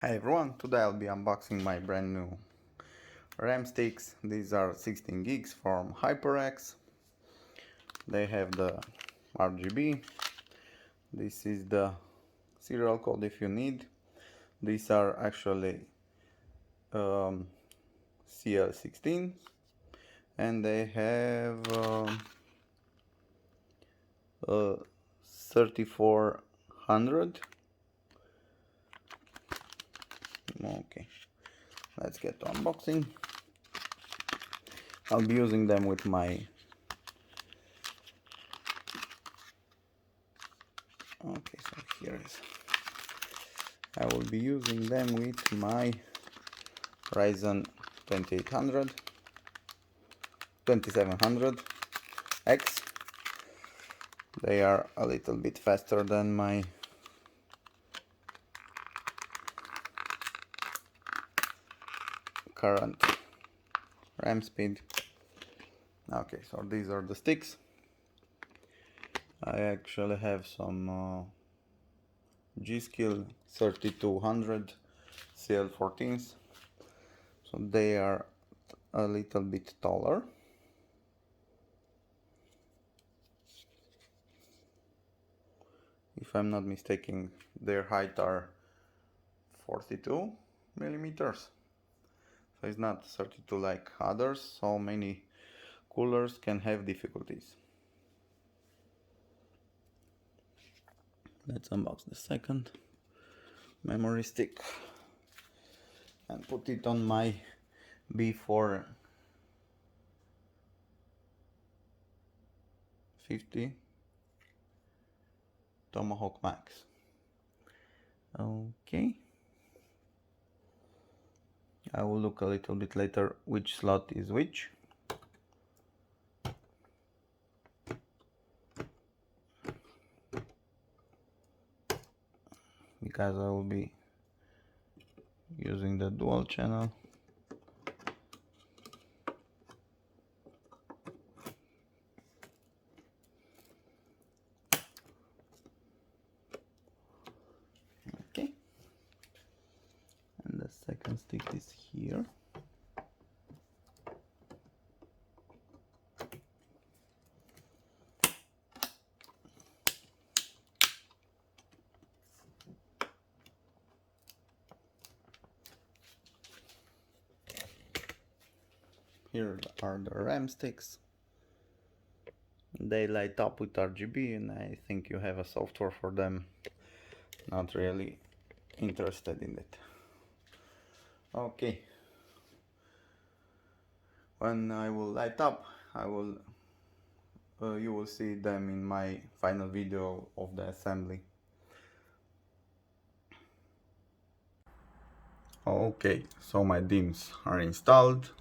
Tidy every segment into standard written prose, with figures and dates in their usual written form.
Hi everyone, today I'll be unboxing my brand new RAM sticks. These are 16 gigs from HyperX. They have the RGB. This is the serial code if you need. These are actually CL16 and they have a 3400. Okay, let's get to unboxing. I'll be using them with my I will be using them with my Ryzen 2700X. They are a little bit faster than my current RAM speed. Okay, so these are the sticks. I actually have some G-Skill 3200 CL14s, so they are a little bit taller. If I'm not mistaken, their height are 42 millimeters. So it's not 32 like others, so many coolers can have difficulties. Let's unbox the second memory stick and put it on my B450 Tomahawk Max. Okay, I will look a little bit later which slot is which. Because I will be using the dual channel. Okay, and the second stick is here. Here are the RAM sticks. They light up with RGB, and I think you have a software for them. Not really interested in it. Okay, when I will light up, you will see them in my final video of the assembly. Okay, so my DIMMs are installed.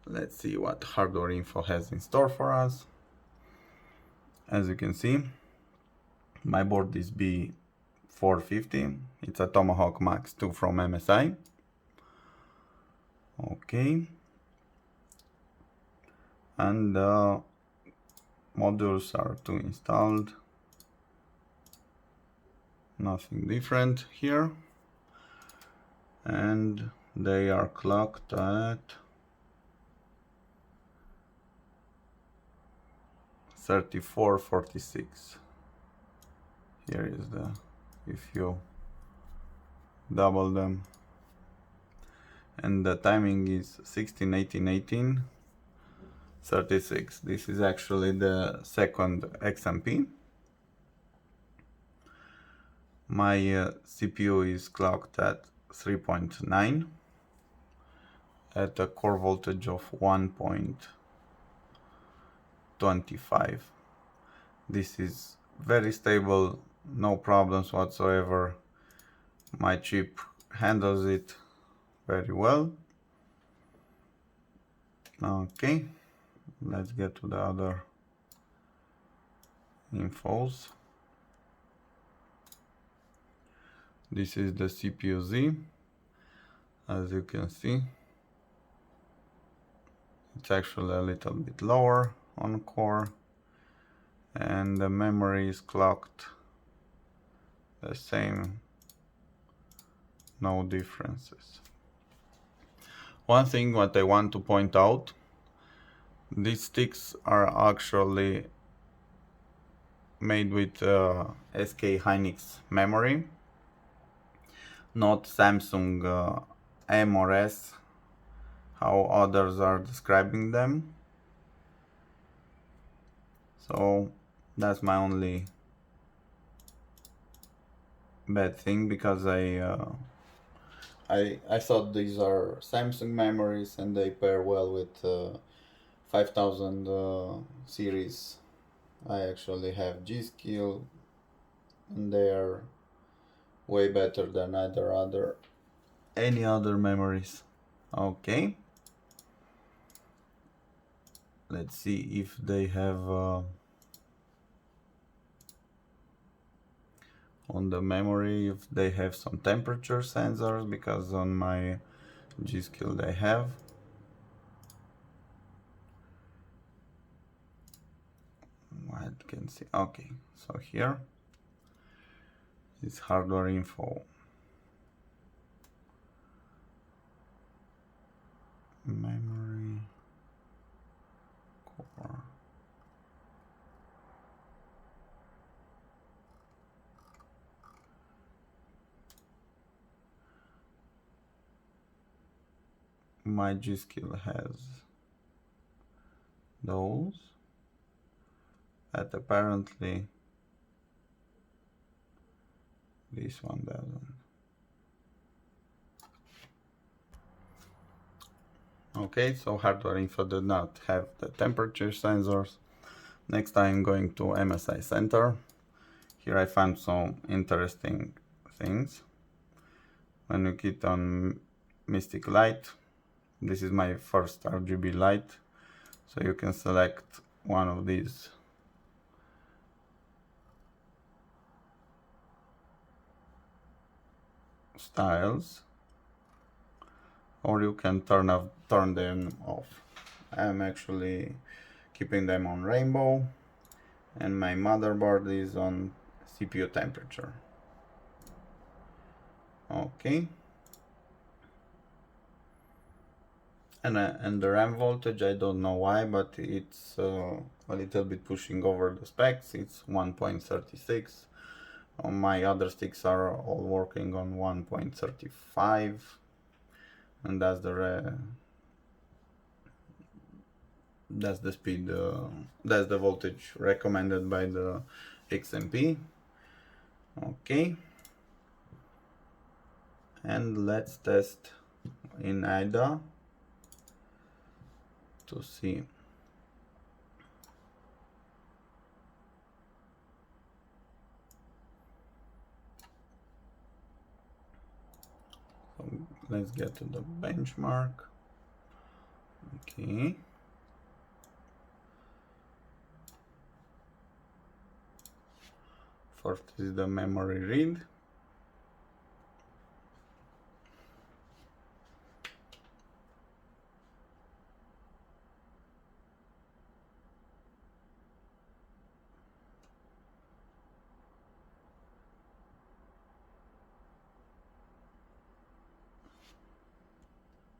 Let's see what hardware info has in store for us. As you can see, my board is B450. It's a Tomahawk Max 2 from MSI. Okay, and the modules are installed. Nothing different here, and they are clocked at 3446. Here is the, if you double them, and the timing is 16, 18, 18, 36. This is actually the second XMP. My CPU is clocked at 3.9 at a core voltage of 1.25. This is very stable, no problems whatsoever. My chip handles it very well. Okay, let's get to the other infos. This is the CPU Z. As you can see, it's actually a little bit lower on core, and the memory is clocked the same no differences. One thing what I want to point out, these sticks are actually made with SK Hynix memory, not Samsung M or S, how others are describing them. So that's my only bad thing, because I thought these are Samsung memories and they pair well with 5000 series. I actually have G-Skill and they are way better than any other memories. Okay, let's see if they have on the memory, if they have some temperature sensors, because on my G-Skill they have. I can see. Okay, so here is hardware info. Memory core. My G-Skill has those, but apparently this one doesn't. Okay, so hardware info did not have the temperature sensors. Next I'm going to MSI Center. Here I found some interesting things. When you click on Mystic Light, this is my first RGB light, so you can select one of these styles, or you can turn them off. I'm actually keeping them on rainbow, and my motherboard is on CPU temperature. Okay, and the RAM voltage, I don't know why, but it's a little bit pushing over the specs. It's 1.36. My other sticks are all working on 1.35, and that's the speed, that's the voltage recommended by the XMP. Okay, and let's test in IDA to see. So let's get to the benchmark. Okay, first is the memory read.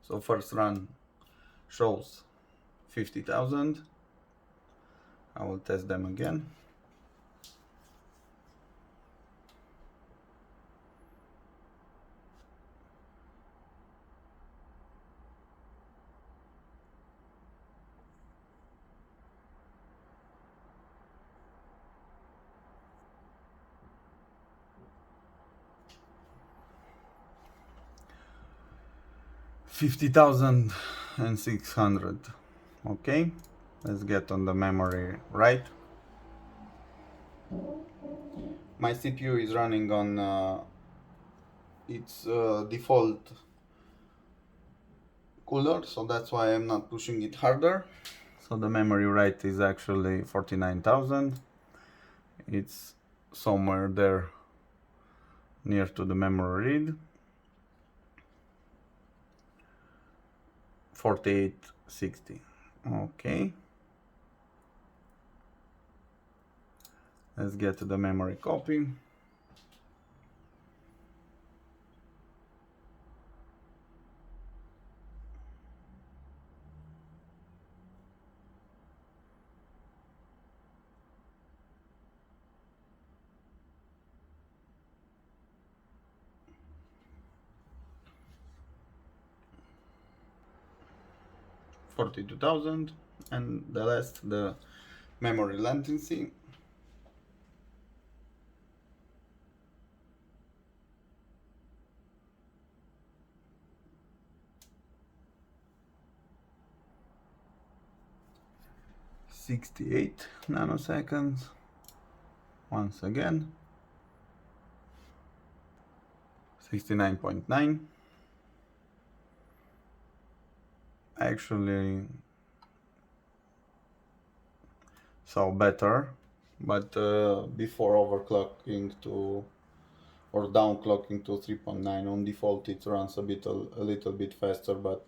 So first run shows 50,000. I will test them again. $50,600. Okay, let's get on the memory right. My CPU is running on its default cooler, so that's why I'm not pushing it harder. So the memory write is actually 49,000. It's somewhere there near to the memory read. 4860. Okay, let's get to the memory copy. 42,000, and the last, the memory latency. (68 nanoseconds). Once again, 69.9. Actually saw better, but before overclocking to or downclocking to 3.9 on default it runs a little bit faster, but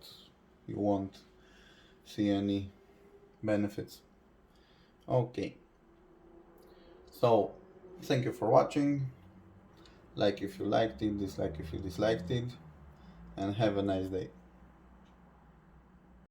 you won't see any benefits. Okay, so thank you for watching. Like if you liked it, dislike if you disliked it, and have a nice day.